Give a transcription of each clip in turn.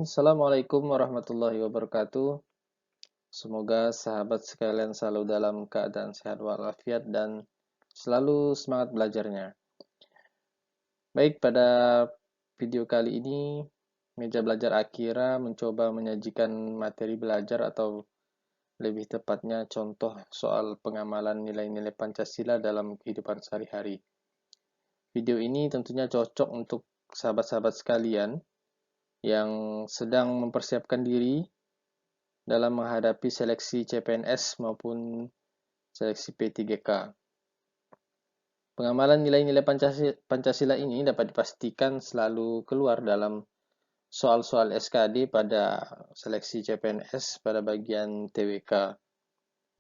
Assalamualaikum warahmatullahi wabarakatuh. Semoga sahabat sekalian selalu dalam keadaan sehat walafiat dan selalu semangat belajarnya. Baik, pada video kali ini, Meja Belajar Akira mencoba menyajikan materi belajar atau lebih tepatnya contoh soal pengamalan nilai-nilai Pancasila dalam kehidupan sehari-hari. Video ini tentunya cocok untuk sahabat-sahabat sekalian yang sedang mempersiapkan diri dalam menghadapi seleksi CPNS maupun seleksi P3K. Pengamalan nilai-nilai Pancasila ini dapat dipastikan selalu keluar dalam soal-soal SKD pada seleksi CPNS pada bagian TWK.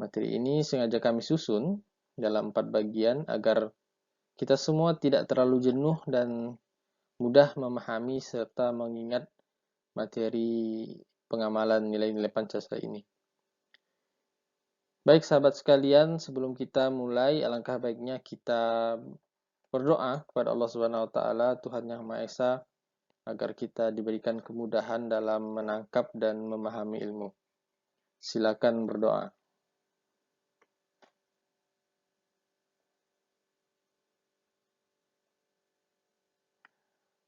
Materi ini sengaja kami susun dalam 4 bagian agar kita semua tidak terlalu jenuh dan mudah memahami serta mengingat materi pengamalan nilai-nilai Pancasila ini. Baik sahabat sekalian, sebelum kita mulai, alangkah baiknya kita berdoa kepada Allah Subhanahu wa taala, Tuhan Yang Maha Esa, agar kita diberikan kemudahan dalam menangkap dan memahami ilmu. Silakan berdoa.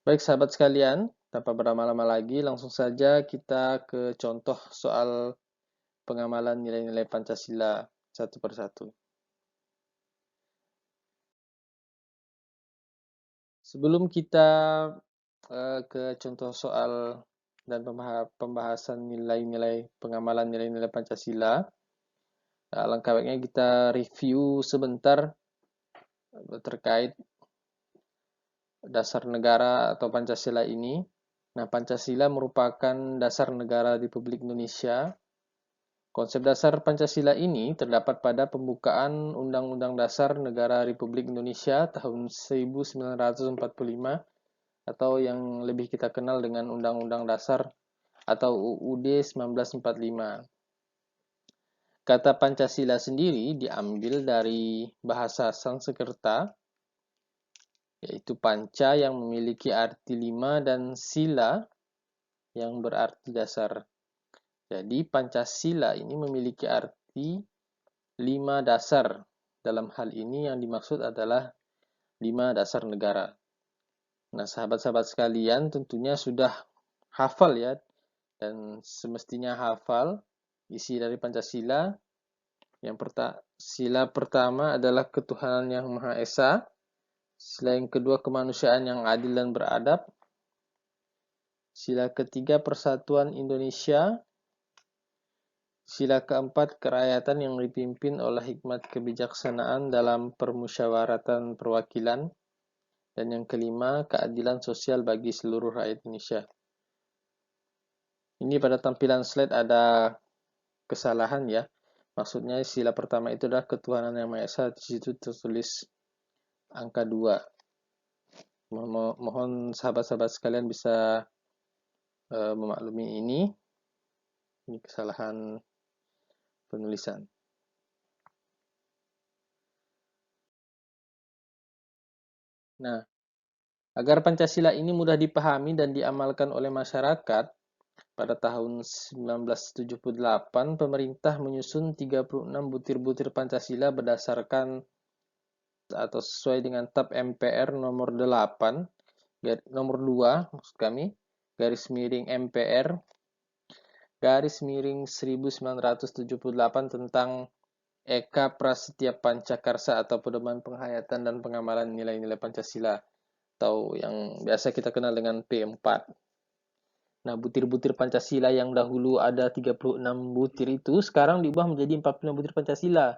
Baik sahabat sekalian, tanpa berlama-lama lagi, langsung saja kita ke contoh soal pengamalan nilai-nilai Pancasila satu persatu. Sebelum kita ke contoh soal dan pembahasan nilai-nilai pengamalan nilai-nilai Pancasila, alangkah baiknya kita review sebentar terkait dasar negara atau Pancasila ini. Nah, Pancasila merupakan dasar negara Republik Indonesia. Konsep dasar Pancasila ini terdapat pada pembukaan Undang-Undang Dasar Negara Republik Indonesia tahun 1945 atau yang lebih kita kenal dengan Undang-Undang Dasar atau UUD 1945. Kata Pancasila sendiri diambil dari bahasa Sanskerta, yaitu panca yang memiliki arti 5 dan sila yang berarti dasar. Jadi Pancasila ini memiliki arti 5 dasar. Dalam hal ini yang dimaksud adalah 5 dasar negara. Nah, sahabat-sahabat sekalian tentunya sudah hafal ya, dan semestinya hafal isi dari Pancasila. Sila pertama adalah ketuhanan yang Maha Esa. Sila yang kedua kemanusiaan yang adil dan beradab. Sila ketiga persatuan Indonesia. Sila keempat kerakyatan yang dipimpin oleh hikmat kebijaksanaan dalam permusyawaratan perwakilan. Dan yang kelima, keadilan sosial bagi seluruh rakyat Indonesia. Ini pada tampilan slide ada kesalahan ya. Maksudnya sila pertama itu adalah ketuhanan yang Maha Esa, di situ tertulis angka 2. Mohon sahabat-sahabat sekalian bisa memaklumi ini. Ini kesalahan penulisan. Nah, agar Pancasila ini mudah dipahami dan diamalkan oleh masyarakat, pada tahun 1978 pemerintah menyusun 36 butir-butir Pancasila berdasarkan atau sesuai dengan TAP MPR nomor 8, nomor 2 maksud kami, garis miring MPR garis miring 1978 tentang Eka Prasetya Pancakarsa atau pedoman penghayatan dan pengamalan nilai-nilai Pancasila atau yang biasa kita kenal dengan P4. Nah, butir-butir Pancasila yang dahulu ada 36 butir itu sekarang diubah menjadi 45 butir Pancasila.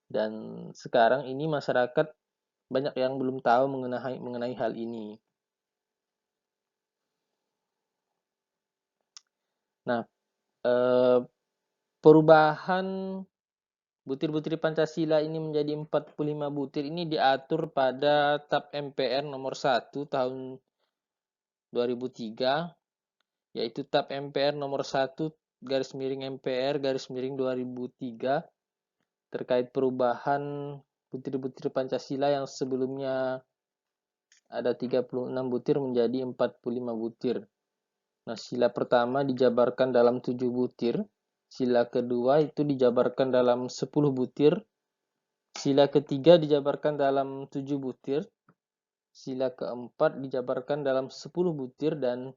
Dan sekarang ini masyarakat banyak yang belum tahu mengenai hal ini. Nah, perubahan butir-butir Pancasila ini menjadi 45 butir ini diatur pada TAP MPR nomor 1 tahun 2003, yaitu TAP MPR nomor 1 garis miring MPR garis miring 2003 terkait perubahan butir-butir Pancasila yang sebelumnya ada 36 butir menjadi 45 butir. Nah, sila pertama dijabarkan dalam 7 butir, sila kedua itu dijabarkan dalam 10 butir, sila ketiga dijabarkan dalam 7 butir, sila keempat dijabarkan dalam 10 butir, dan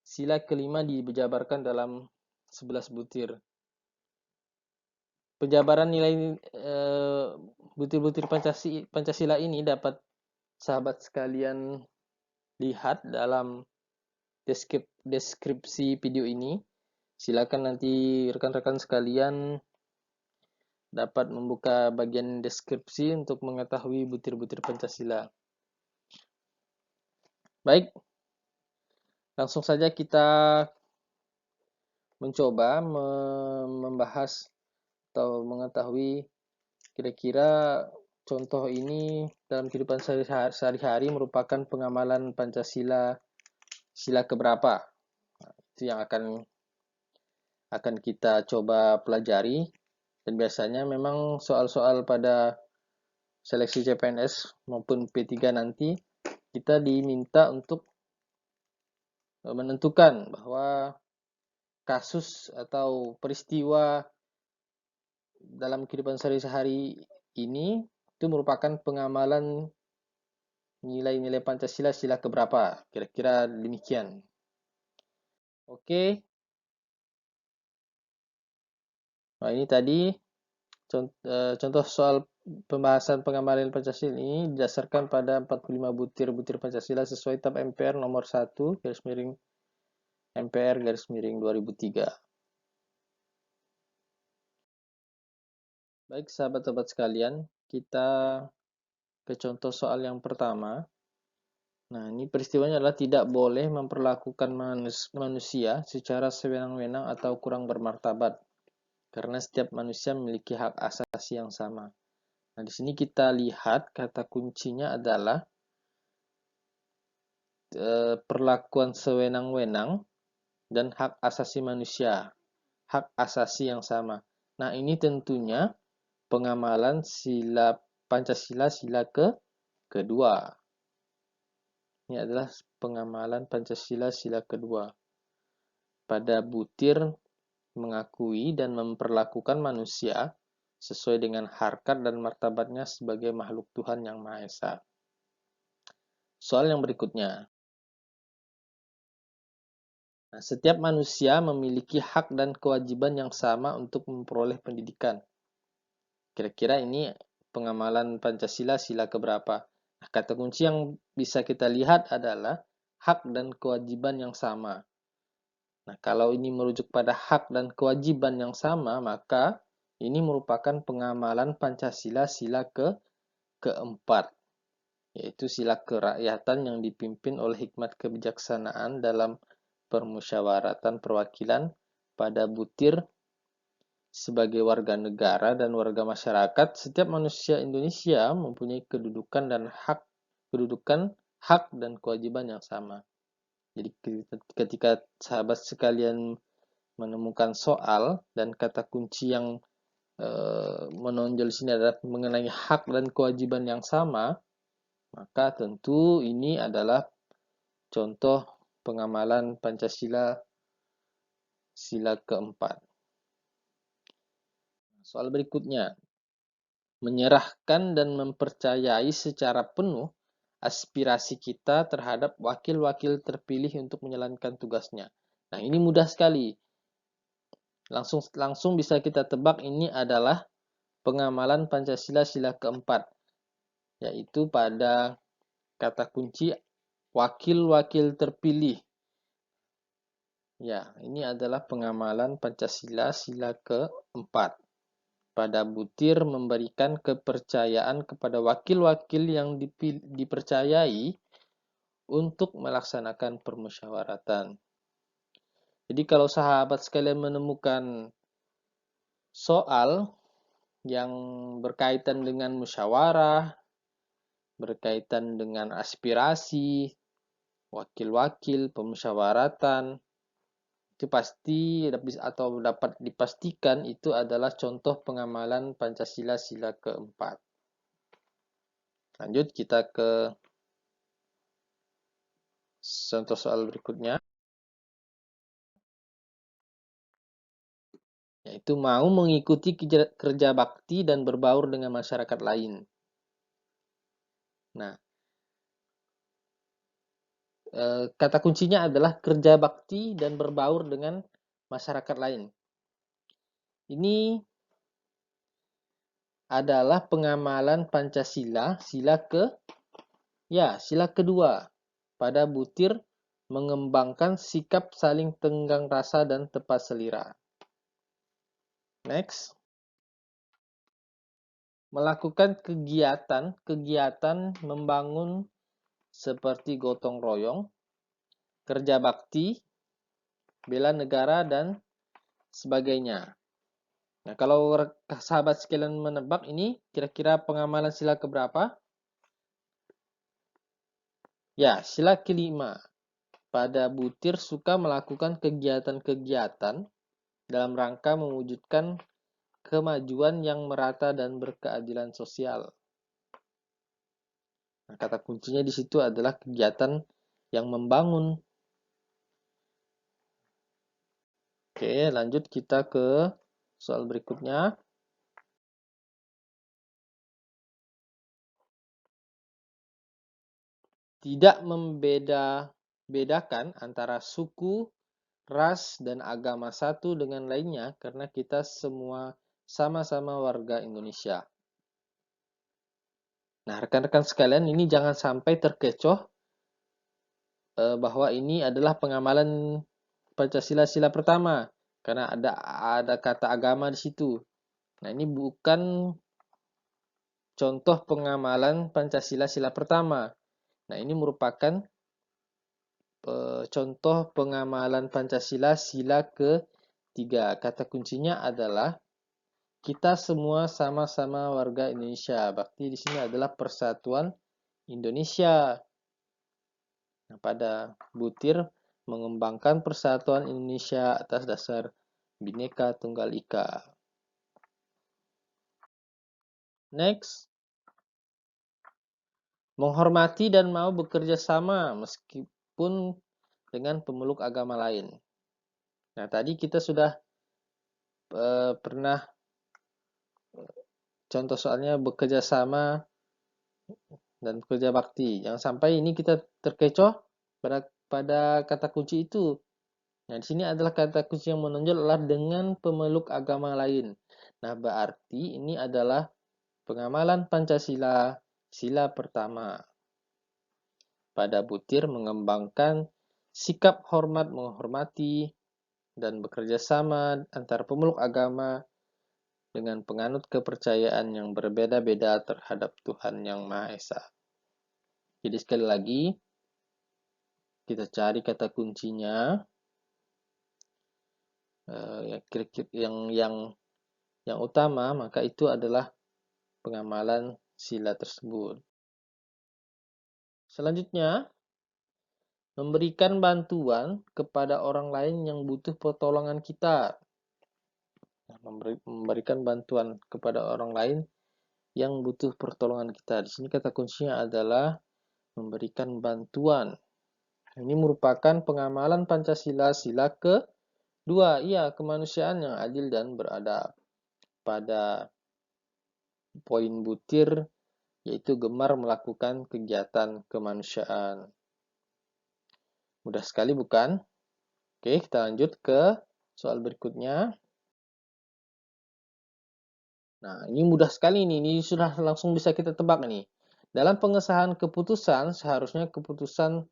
sila kelima dijabarkan dalam 11 butir. Penjabaran nilai butir-butir Pancasila ini dapat sahabat sekalian lihat dalam deskripsi video ini. Silakan nanti rekan-rekan sekalian dapat membuka bagian deskripsi untuk mengetahui butir-butir Pancasila. Baik, langsung saja kita mencoba membahas atau mengetahui kira-kira contoh ini dalam kehidupan sehari-hari merupakan pengamalan Pancasila sila keberapa. Itu yang akan kita coba pelajari, dan biasanya memang soal-soal pada seleksi CPNS maupun P3 nanti kita diminta untuk menentukan bahwa kasus atau peristiwa dalam kehidupan sehari-hari ini itu merupakan pengamalan nilai-nilai Pancasila sila keberapa. Kira-kira demikian. Oke. Nah, ini tadi contoh soal pembahasan pengamalan Pancasila ini didasarkan pada 45 butir-butir Pancasila sesuai tab MPR nomor 1 garis miring MPR garis miring 2003. Baik sahabat-sahabat sekalian, kita ke contoh soal yang pertama. Nah, ini peristiwanya adalah tidak boleh memperlakukan manusia secara sewenang-wenang atau kurang bermartabat, karena setiap manusia memiliki hak asasi yang sama. Nah, di sini kita lihat kata kuncinya adalah perlakuan sewenang-wenang dan hak asasi manusia, hak asasi yang sama. Nah, ini tentunya pengamalan sila Pancasila sila kedua. Ini adalah pengamalan Pancasila sila kedua. Pada butir mengakui dan memperlakukan manusia sesuai dengan harkat dan martabatnya sebagai makhluk Tuhan yang Maha Esa. Soal yang berikutnya. Nah, setiap manusia memiliki hak dan kewajiban yang sama untuk memperoleh pendidikan. Kira-kira ini pengamalan Pancasila sila keberapa? Nah, kata kunci yang bisa kita lihat adalah hak dan kewajiban yang sama. Nah, kalau ini merujuk pada hak dan kewajiban yang sama, maka ini merupakan pengamalan Pancasila sila keempat, yaitu sila kerakyatan yang dipimpin oleh hikmat kebijaksanaan dalam permusyawaratan perwakilan pada butir sebagai warga negara dan warga masyarakat. Setiap manusia Indonesia mempunyai kedudukan dan hak dan kewajiban yang sama. Jadi ketika sahabat sekalian menemukan soal dan kata kunci yang menonjol di sini adalah mengenai hak dan kewajiban yang sama, maka tentu ini adalah contoh pengamalan Pancasila sila keempat. Soal berikutnya, menyerahkan dan mempercayai secara penuh aspirasi kita terhadap wakil-wakil terpilih untuk menjalankan tugasnya. Nah, ini mudah sekali. Langsung bisa kita tebak ini adalah pengamalan Pancasila sila keempat, yaitu pada kata kunci wakil-wakil terpilih. Ya, ini adalah pengamalan Pancasila sila keempat. Pada butir memberikan kepercayaan kepada wakil-wakil yang dipercayai untuk melaksanakan permusyawaratan. Jadi kalau sahabat sekalian menemukan soal yang berkaitan dengan musyawarah, berkaitan dengan aspirasi, wakil-wakil, pemusyawaratan, itu pasti atau dapat dipastikan itu adalah contoh pengamalan Pancasila sila keempat. Lanjut kita ke contoh soal berikutnya. yaitu mau mengikuti kerja bakti dan berbaur dengan masyarakat lain. Nah, kata kuncinya adalah kerja bakti dan berbaur dengan masyarakat lain. Ini adalah pengamalan Pancasila, sila kedua pada butir mengembangkan sikap saling tenggang rasa dan tepat selera. Next. Melakukan kegiatan membangun seperti gotong royong, kerja bakti, bela negara, dan sebagainya. Nah, kalau sahabat sekalian menebak ini, kira-kira pengamalan sila keberapa? Ya, sila kelima. Pada butir suka melakukan kegiatan-kegiatan dalam rangka mewujudkan kemajuan yang merata dan berkeadilan sosial. Nah, kata kuncinya di situ adalah kegiatan yang membangun. Oke, lanjut kita ke soal berikutnya. Tidak membedakan antara suku, ras, dan agama satu dengan lainnya karena kita semua sama-sama warga Indonesia. Nah, rekan-rekan sekalian, ini jangan sampai terkecoh bahwa ini adalah pengamalan Pancasila sila pertama karena ada kata agama di situ. Nah, ini bukan contoh pengamalan Pancasila sila pertama. Nah, ini merupakan contoh pengamalan Pancasila sila ketiga. Kata kuncinya adalah kita semua sama-sama warga Indonesia. Bakti di sini adalah persatuan Indonesia. Nah, pada butir mengembangkan persatuan Indonesia atas dasar Bhinneka Tunggal Ika. Next. Menghormati dan mau bekerja sama meskipun dengan pemeluk agama lain. Nah, tadi kita sudah pernah contoh soalnya bekerja sama dan bekerja bakti. Jangan sampai ini kita terkecoh pada kata kunci itu. Nah, di sini adalah kata kunci yang menonjol adalah dengan pemeluk agama lain. Nah, berarti ini adalah pengamalan Pancasila sila pertama. Pada butir mengembangkan sikap hormat menghormati dan bekerja sama antar pemeluk agama dengan penganut kepercayaan yang berbeda-beda terhadap Tuhan Yang Maha Esa. Jadi sekali lagi, kita cari kata kuncinya yang utama, maka itu adalah pengamalan sila tersebut. Selanjutnya, memberikan bantuan kepada orang lain yang butuh pertolongan kita. Memberikan bantuan kepada orang lain yang butuh pertolongan kita. Di sini kata kuncinya adalah memberikan bantuan. Ini merupakan pengamalan Pancasila sila kedua. Iya, kemanusiaan yang adil dan beradab. Pada poin butir yaitu gemar melakukan kegiatan kemanusiaan. Mudah sekali bukan? Oke, kita lanjut ke soal berikutnya. Nah, ini mudah sekali nih. Ini sudah langsung bisa kita tebak nih. Dalam pengesahan keputusan, seharusnya keputusan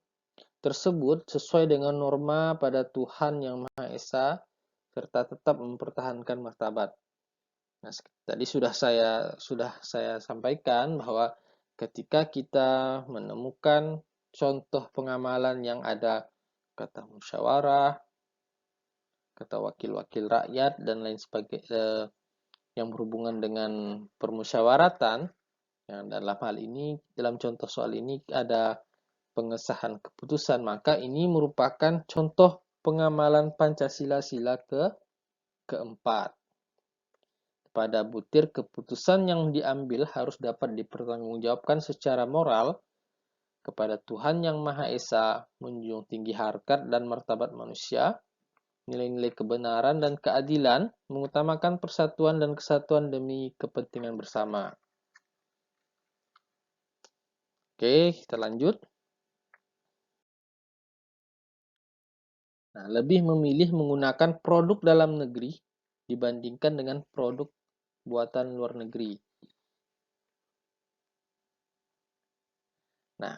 tersebut sesuai dengan norma pada Tuhan Yang Maha Esa serta tetap mempertahankan martabat. Nah, tadi sudah saya sampaikan bahwa ketika kita menemukan contoh pengamalan yang ada kata musyawarah, kata wakil-wakil rakyat dan lain sebagainya yang berhubungan dengan permusyawaratan, yang dalam hal ini dalam contoh soal ini ada pengesahan keputusan, maka ini merupakan contoh pengamalan Pancasila sila keempat. Pada butir keputusan yang diambil harus dapat dipertanggungjawabkan secara moral kepada Tuhan Yang Maha Esa, menjunjung tinggi harkat dan martabat manusia, nilai-nilai kebenaran dan keadilan, mengutamakan persatuan dan kesatuan demi kepentingan bersama. Oke, kita lanjut. Nah, lebih memilih menggunakan produk dalam negeri dibandingkan dengan produk buatan luar negeri. Nah,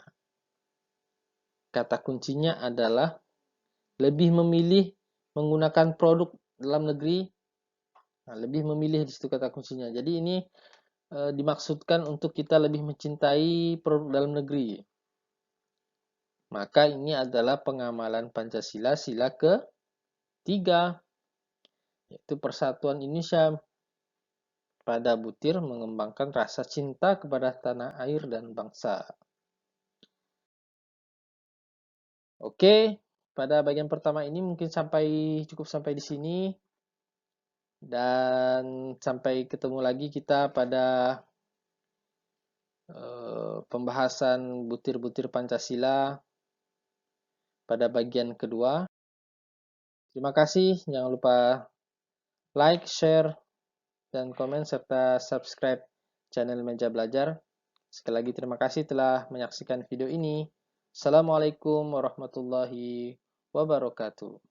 kata kuncinya adalah lebih memilih menggunakan produk dalam negeri. Nah, lebih memilih di situ kata kuncinya. Jadi ini dimaksudkan untuk kita lebih mencintai produk dalam negeri. Maka ini adalah pengamalan Pancasila sila ke-3, yaitu persatuan Indonesia pada butir mengembangkan rasa cinta kepada tanah air dan bangsa. Oke, pada bagian pertama ini mungkin cukup sampai di sini. Dan sampai ketemu lagi kita pada pembahasan butir-butir Pancasila pada bagian kedua. Terima kasih, jangan lupa like, share, dan komen serta subscribe channel Meja Belajar. Sekali lagi terima kasih telah menyaksikan video ini. Assalamualaikum warahmatullahi wabarakatuh.